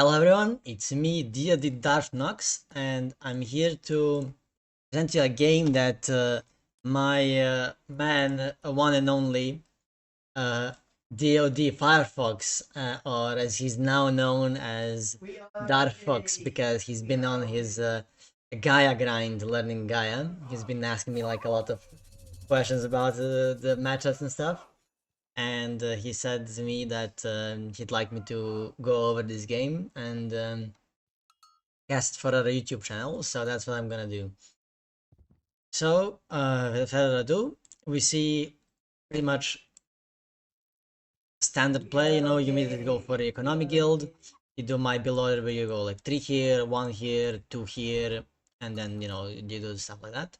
Hello everyone, it's me, DoD DarthNox, and I'm here to present you a game that my man, one and only, uh, DoD FireFox, or as he's now known as DarthFox, because he's been on his Gaia grind, learning Gaia. He's been asking me like a lot of questions about the matchups and stuff, and he said to me that he'd like me to go over this game and cast for our YouTube channel, so that's what I'm gonna do. So, without further ado, we see pretty much standard play. You know, you immediately go for the economic guild. You do my build order where you go like 3 here, 1 here, 2 here, and then you do stuff like that.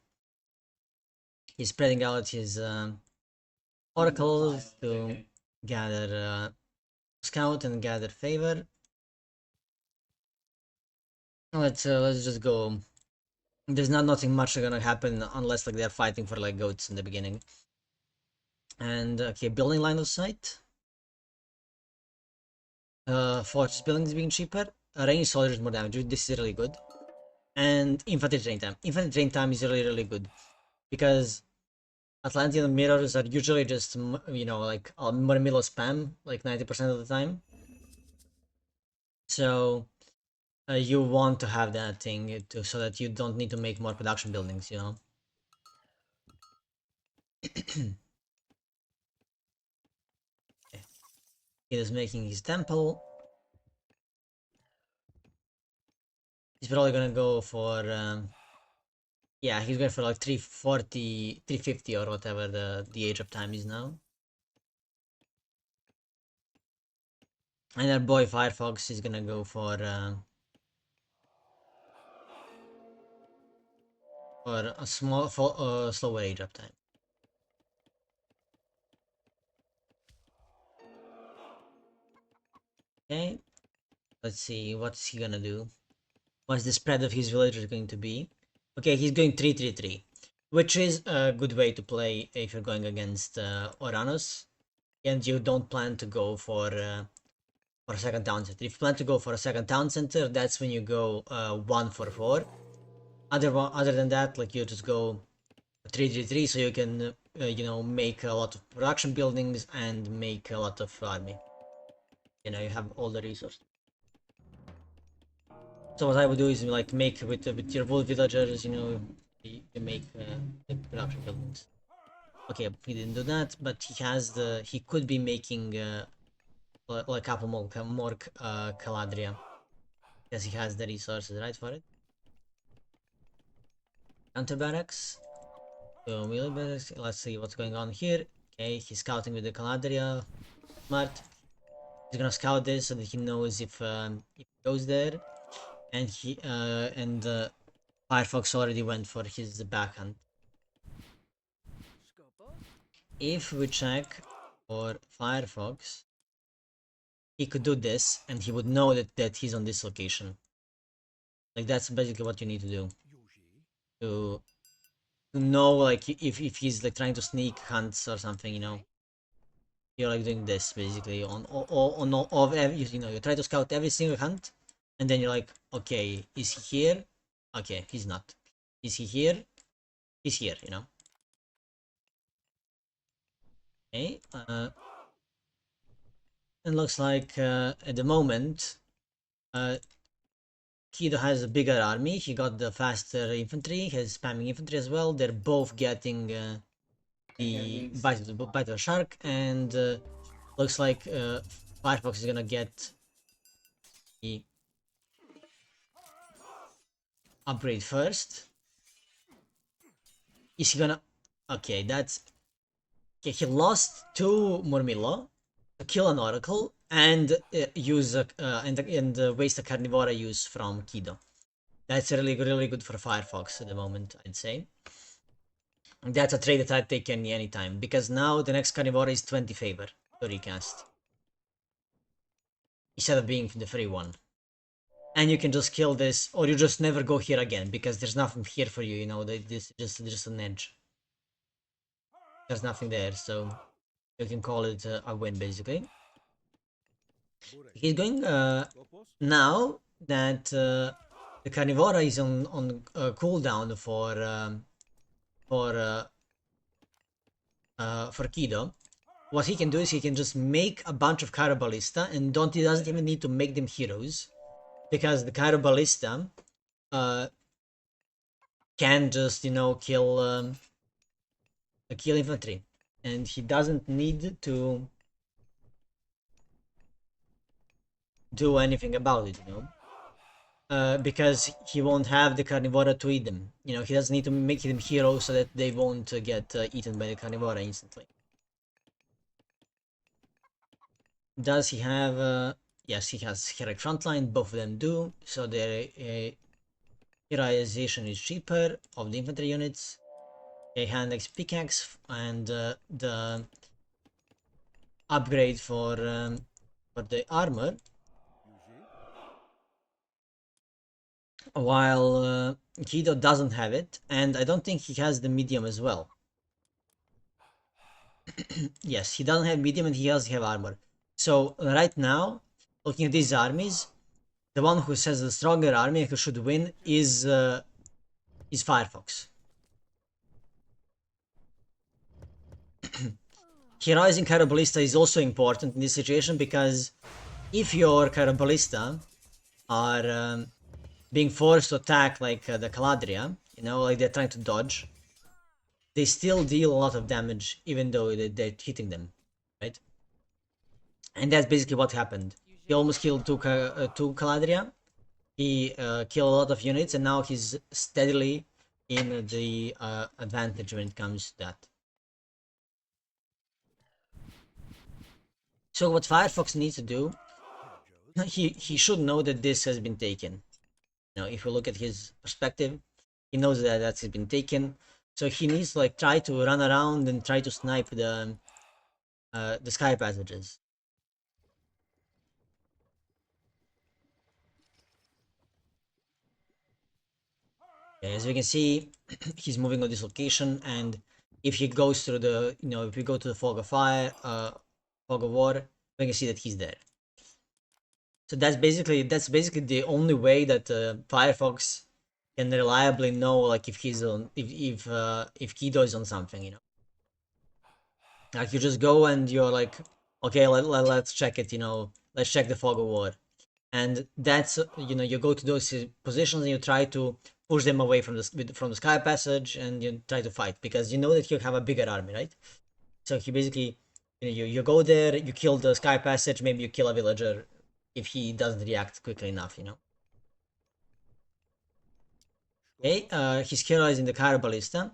He's spreading out his oracles to gather scout and gather favor. Let's just go. There's nothing much gonna happen unless like they're fighting for like goats in the beginning. And okay, building line of sight. Fortress building is being cheaper. Range soldiers more damage. This is really good. And infantry drain time. Infantry drain time is really good because Atlantean mirrors are usually just like Murmillo spam like 90% of the time. So you want to have that thing so that you don't need to make more production buildings. He is making his temple. He's probably gonna go for yeah, he's going for like 340, 350 or whatever the age of time is now. And our boy FireFox is gonna go for a slower age of time. Okay, let's see what's he gonna do. What's the spread of his villagers going to be? Okay, he's going 3-3-3, which is a good way to play if you're going against Oranos, and you don't plan to go for a second town center. If you plan to go for a second town center, that's when you go 1-4-4. Other than that, like you just go 3-3-3, so you can make a lot of production buildings and make a lot of army. You have all the resources. So what I would do is like make with your wool villagers, you make the production buildings. Okay, he didn't do that, but he could be making like a couple more Caladria, because he has the resources right for it. Counter barracks. So let's see what's going on here. Okay, he's scouting with the Caladria. Smart. He's gonna scout this so that he knows if he goes there. And FireFox already went for his backhand. If we check for FireFox, he could do this and he would know that he's on this location. Like that's basically what you need to do. To know like if he's like trying to sneak hunts or something, you're like doing this basically on of every, you try to scout every single hunt, and then you're like, okay, is he here? Okay, he's not. Is he here? He's here. Okay. It looks like at the moment, Kido has a bigger army. He got the faster infantry. He has spamming infantry as well. They're both getting the bite of the shark, and looks like FireFox is gonna get the upgrade first. Is he gonna? Okay, that's okay. He lost to Murmillo to kill an oracle and use and waste a carnivora use from Kido. That's really good for FireFox at the moment, I'd say. And that's a trade that I'd take any time, because now the next carnivora is 20 favor to recast instead of being the free one. And you can just kill this, or you just never go here again, because there's nothing here for you, this is just an edge. There's nothing there, so you can call it a win, basically. He's going now that the Carnivora is on cooldown for Kido. What he can do is he can just make a bunch of Carabalista, and he doesn't even need to make them heroes, because the Carabalista can just, you know, kill infantry, and he doesn't need to do anything about it, you know, because he won't have the Carnivora to eat them. You know, he doesn't need to make them heroes so that they won't get eaten by the Carnivora instantly. Does he have? Yes, he has heroic frontline. Both of them do. So their heroization is cheaper of the infantry units. A hand axe pickaxe and the upgrade for the armor. While Kido doesn't have it, and I don't think he has the medium as well. Yes, he doesn't have medium and he does have armor. So right now, looking at these armies, the one who says the stronger army who should win is FireFox. Heroizing Carabalista is also important in this situation, because if your Carabalista are being forced to attack like the Caladria, you know, like they're trying to dodge, they still deal a lot of damage even though they're hitting them, right? And that's basically what happened. He almost killed two Caladria, he killed a lot of units, and now he's steadily in the advantage when it comes to that. So what FireFox needs to do, he should know that this has been taken. You know, if you look at his perspective, he knows that that's been taken. So he needs to like try to run around and try to snipe the sky passages. Okay, as we can see, he's moving on this location, and if he goes through the, you know, if we go to the fog of fire, fog of war, we can see that he's there. So that's basically the only way that FireFox can reliably know, like, if he's on, if Kido is on something, you know. Like, you just go and you're like, okay, let's check it, you know, let's check the fog of war. And that's, you know, you go to those positions and you try to push them away from the sky passage, and you try to fight, because you know that you have a bigger army, right? So he basically, you know, you go there, you kill the sky passage, maybe you kill a villager if he doesn't react quickly enough, you know. Okay, he's heroizing the Carabalista.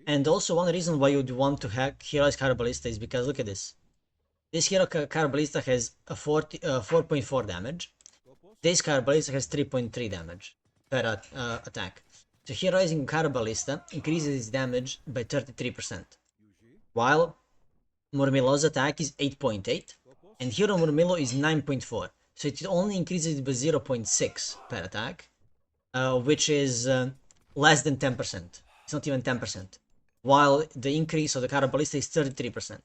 And also one reason why you'd want to heroize Carabalista is because look at this. This hero Carabalista has a 4.4 damage. This Carabalista has 3.3 damage per attack. So heroizing Carabalista increases its damage by 33%. While Murmilo's attack is 8.8 and Hero Murmilo is 9.4. So it only increases by 0.6 per attack, which is less than 10%. It's not even 10%. While the increase of the Carabalista is 33%.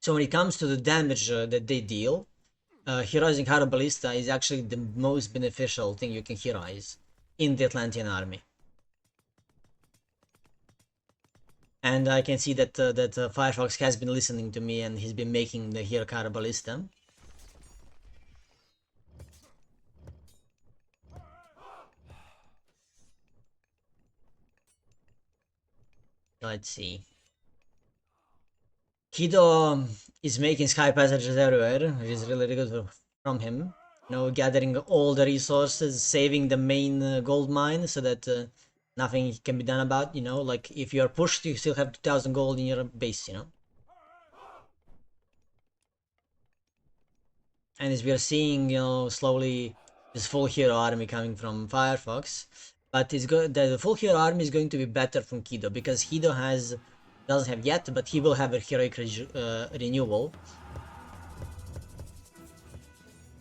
So when it comes to the damage that they deal, heroizing Carabalista is actually the most beneficial thing you can heroize in the Atlantean army. And I can see that FireFox has been listening to me, and he's been making the hero Carabalista. Let's see. Kido is making sky passages everywhere, which is really good from him. You know, gathering all the resources, saving the main gold mine so that nothing can be done about, you know, like if you're pushed, you still have 2000 gold in your base, you know. And as we are seeing, you know, slowly this full hero army coming from FireFox, but the full hero army is going to be better from Kido, because Kido doesn't have yet, but he will have a heroic renewal,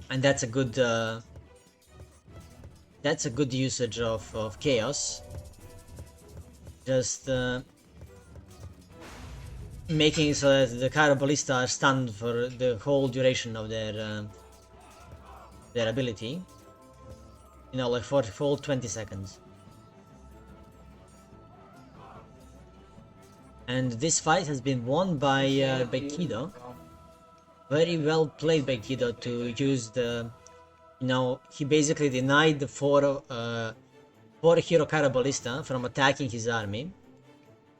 and that's a good usage of chaos. Just making it so that the Cairo Ballista are stunned for the whole duration of their ability. You know, like for full 20 seconds. And this fight has been won by Kido. Very well played by Kido to use the, you know, he basically denied the four hero Cairo Ballista from attacking his army.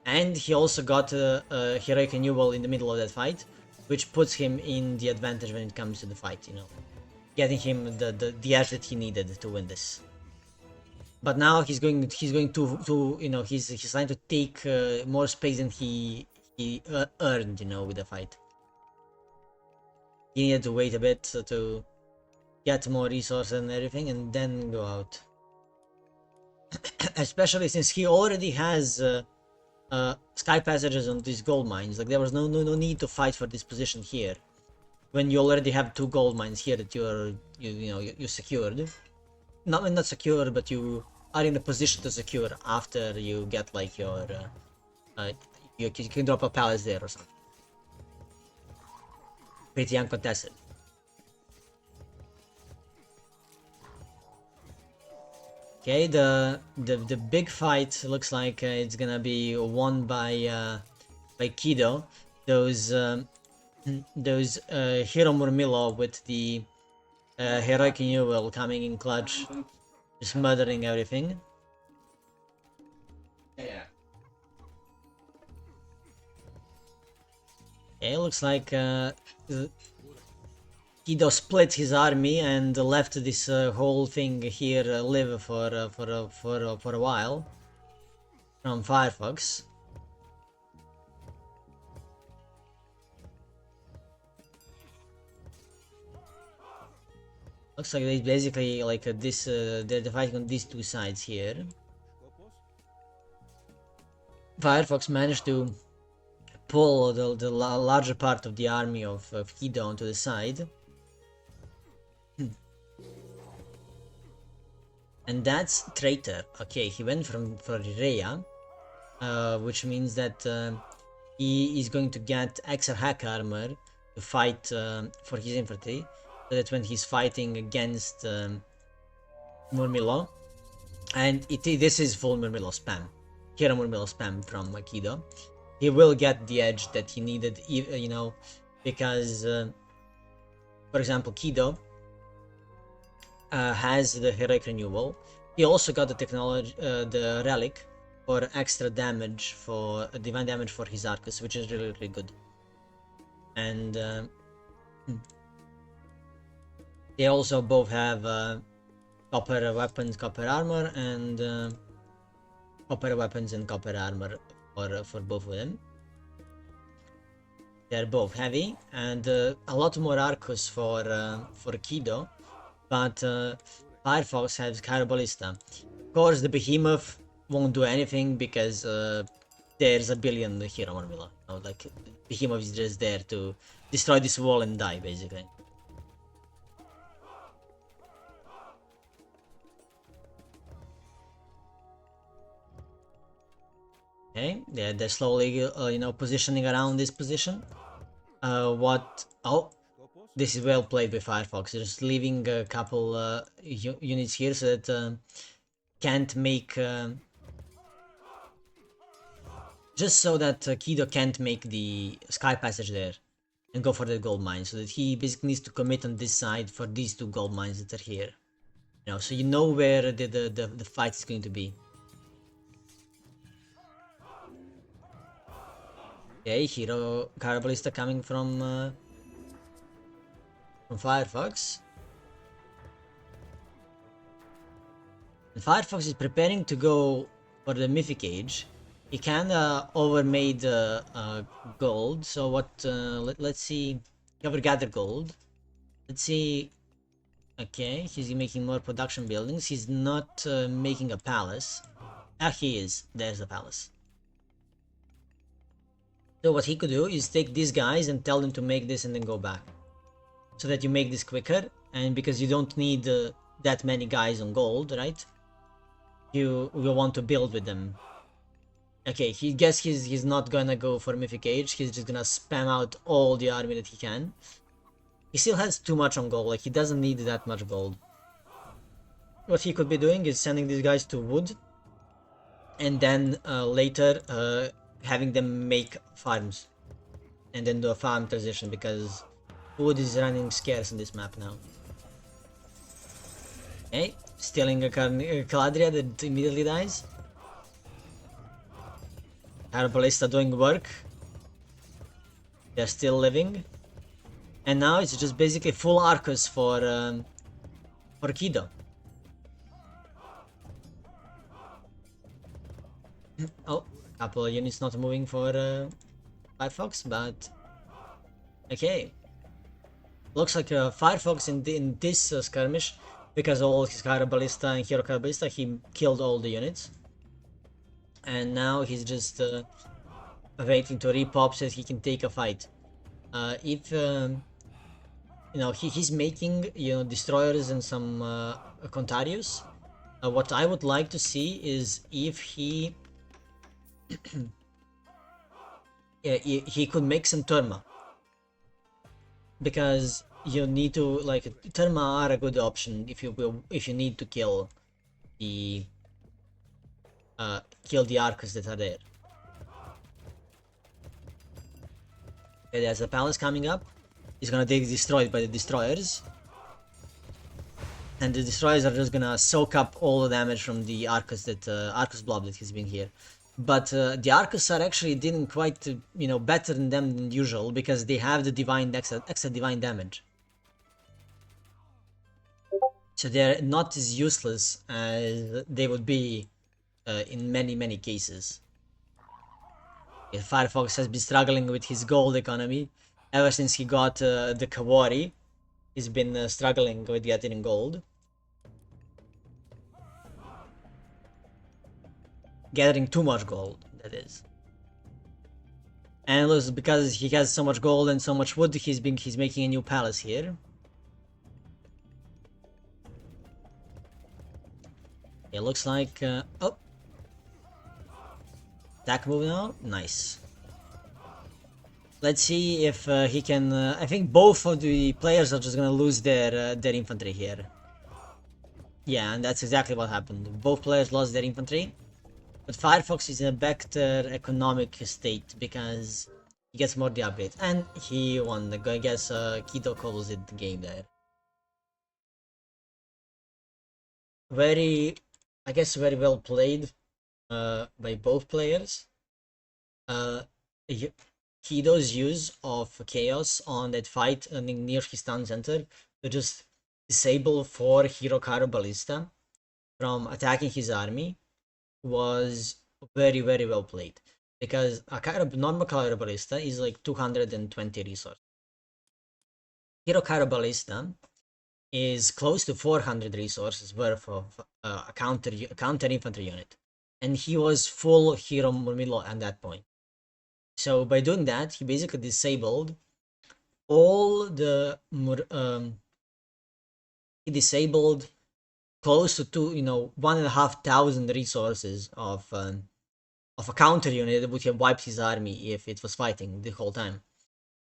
And he also got a heroic renewal in the middle of that fight, which puts him in the advantage when it comes to the fight, you know. Getting him the edge that he needed to win this. But now he's going to you know, he's trying to take more space than he earned, you know, with the fight. He needed to wait a bit to get more resources and everything, and then go out. Especially since he already has sky passages on these gold mines. Like there was no need to fight for this position here, when you already have 2 gold mines here that you secured. Not secured, but you are in a position to secure after you get like your you can drop a palace there or something. Pretty uncontested. Okay, the big fight looks like it's gonna be won by Kido. Those Hero Murmillo with the heroic renewal coming in clutch, just murdering everything. Yeah. Okay, looks like Kido split his army and left this whole thing here live for a while from FireFox. Looks like they basically like this. They're fighting on these 2 sides here. FireFox managed to pull the larger part of the army of Kido onto the side. And that's Traitor. Okay, he went for Rhea, which means that he is going to get extra hack armor to fight for his infantry, so that when he's fighting against Murmillo, and this is full Murmillo spam, Hero Murmillo spam from Kido, he will get the edge that he needed, you know, because for example, Kido has the heroic renewal. He also got the technology, the relic for extra damage, for divine damage for his Arcus, which is really good. And they also both have copper weapons, copper armor, and copper weapons and copper armor for both of them. They're both heavy, and a lot more Arcus for Kido. But FireFox has Cairo Ballista. Of course, the Behemoth won't do anything because there's a billion Hero Murmillo. You know, like Behemoth is just there to destroy this wall and die, basically. Okay, they're slowly, you know, positioning around this position. Oh. This is well played by FireFox, just leaving a couple units here so that can't make... just so that Kido can't make the sky passage there and go for the gold mine, so that he basically needs to commit on this side for these 2 gold mines that are here. You know, so you know where the fight is going to be. Okay, Hero Cairo Ballista coming from FireFox. And FireFox is preparing to go for the Mythic Age. He kinda overmade gold, so what, let's see, he overgathered gold. Let's see, okay, he's making more production buildings, he's not making a palace. Ah, he is, there's the palace. So what he could do is take these guys and tell them to make this and then go back. So that you make this quicker, and because you don't need that many guys on gold, right? You will want to build with them. Okay, he guess he's not gonna go for Mythic Age. He's just gonna spam out all the army that he can. He still has too much on gold. Like, he doesn't need that much gold. What he could be doing is sending these guys to wood, and then later having them make farms, and then do a farm transition, because wood is running scarce in this map now. Okay, stealing a Caladria that immediately dies. Herbalista doing work. They're still living. And now it's just basically full Arcus for Kido. Oh, couple of units not moving for FireFox, but okay. Looks like FireFox in this skirmish, because all his Ballista and Hero Ballista, he killed all the units. And now he's just waiting to repop so that he can take a fight. If you know, he's making, you know, destroyers and some Contarius. What I would like to see is if he he could make some Terma, because you need to, like, Terma are a good option if you need to kill the Arcus that are there. Okay, there's a palace coming up. It's gonna get destroyed by the destroyers, and the destroyers are just gonna soak up all the damage from the Arcus that Arcus blob that has been here. But the Arcus are actually doing quite, you know, better than them than usual, because they have the divine extra divine damage. So they're not as useless as they would be in many cases. Yeah, FireFox has been struggling with his gold economy ever since he got the Kawari. He's been struggling with getting gold. Gathering too much gold, that is. And because he has so much gold and so much wood, he's making a new palace here. It looks like oh, attack move now, nice. Let's see if he can. I think both of the players are just gonna lose their infantry here. Yeah, and that's exactly what happened. Both players lost their infantry. But FireFox is in a better economic state because he gets more the upgrades. And he won. I guess Kido calls it the game there. Very, I guess, very well played by both players. Kido's use of Chaos on that fight near his town center to just disable 4 Hero Ballista from attacking his army was very well played, because a normal Ballista is like 220 resource. Hero Ballista is close to 400 resources worth of a counter infantry unit, and he was full Hero Murmillo at that point. So by doing that, he basically disabled all the he disabled close to 1,500 resources of a counter unit that would have wiped his army if it was fighting the whole time,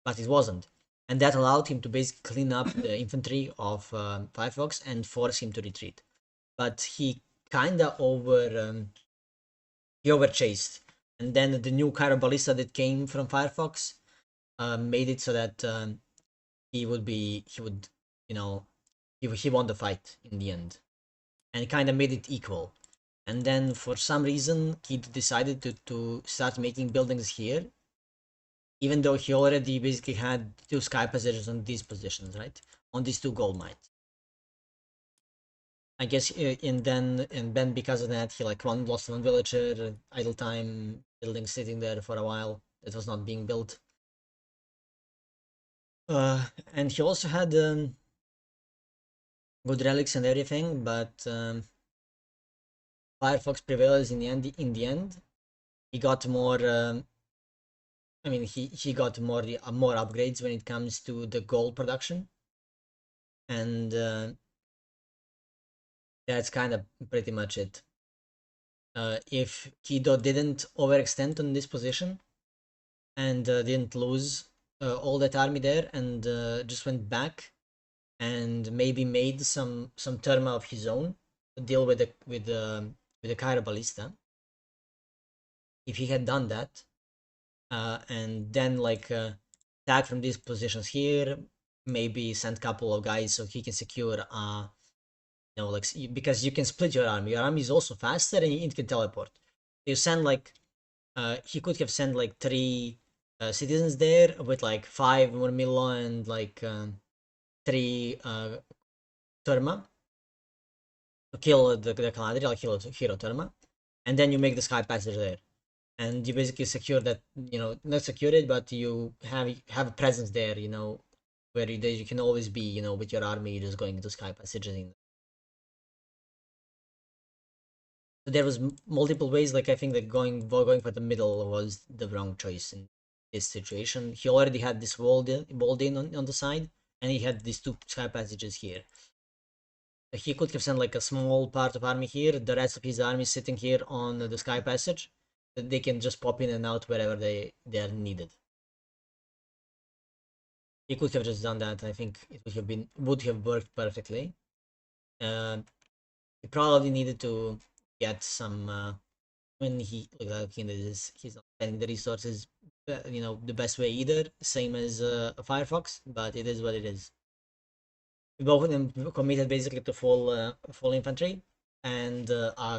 but it wasn't, and that allowed him to basically clean up the infantry of FireFox and force him to retreat. But he kinda overchased, and then the new Ballista that came from FireFox made it so that he would, you know, he won the fight in the end, and kind of made it equal. And then for some reason, he decided to start making buildings here, even though he already basically had 2 sky positions on these positions, right? On these 2 gold mines. I guess, and then because of that, he like lost 1 villager, idle time, building sitting there for a while. It was not being built. And he also had good relics and everything, but FireFox prevails in the end. He got more. I mean, he got more upgrades when it comes to the gold production, and that's kind of pretty much it. if Kido didn't overextend on this position and didn't lose all that army there and just went back and maybe made some terma of his own to deal with the Cairo ballista. If he had done that, and then like attack from these positions here, maybe send couple of guys so he can secure like because you can split your army. Your army is also faster and it can teleport. You send like he could have sent like 3 citizens there with like 5 Murmillo and like 3 Terma to kill the Caladri, like hero Terma, and then you make the Sky Passage there. And you basically secure that, not secure it, but you have a presence there, where you can always be, with your army just going into Sky Passages. So there was multiple ways. Like I think that going for the middle was the wrong choice in this situation. He already had this walled in on the side, and he had these 2 Sky Passages here. He could have sent like a small part of army here, the rest of his army sitting here on the Sky Passage. They can just pop in and out wherever they are needed. He could have just done that. I think it would have worked perfectly. He probably needed to get some. When he he's not spending the resources, the best way either. Same as Firefox, but it is what it is. Both of them committed basically to full infantry and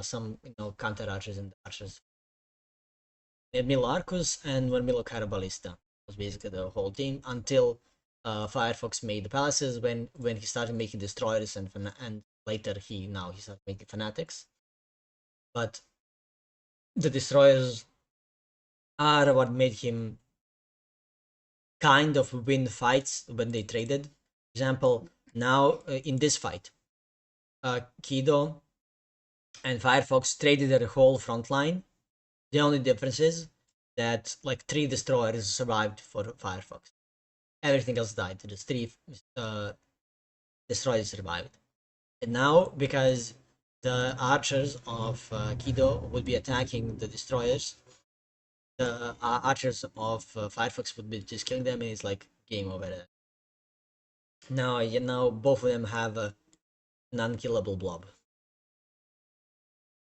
some counter archers and archers. Milo Arcus and Milo Carabalista was basically the whole team until Firefox made the palaces when he started making destroyers and later he started making fanatics. But the destroyers are what made him kind of win fights when they traded. For example, now in this fight, Kido and Firefox traded their whole front line. The only difference is that like 3 destroyers survived for Firefox. Everything else died. Just 3 destroyers survived. And now, because the archers of Kido would be attacking the destroyers, the archers of Firefox would be just killing them, and it's like game over. Now both of them have a non-killable blob.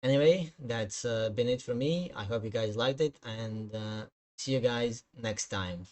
Anyway, that's been it for me. I hope you guys liked it, and see you guys next time.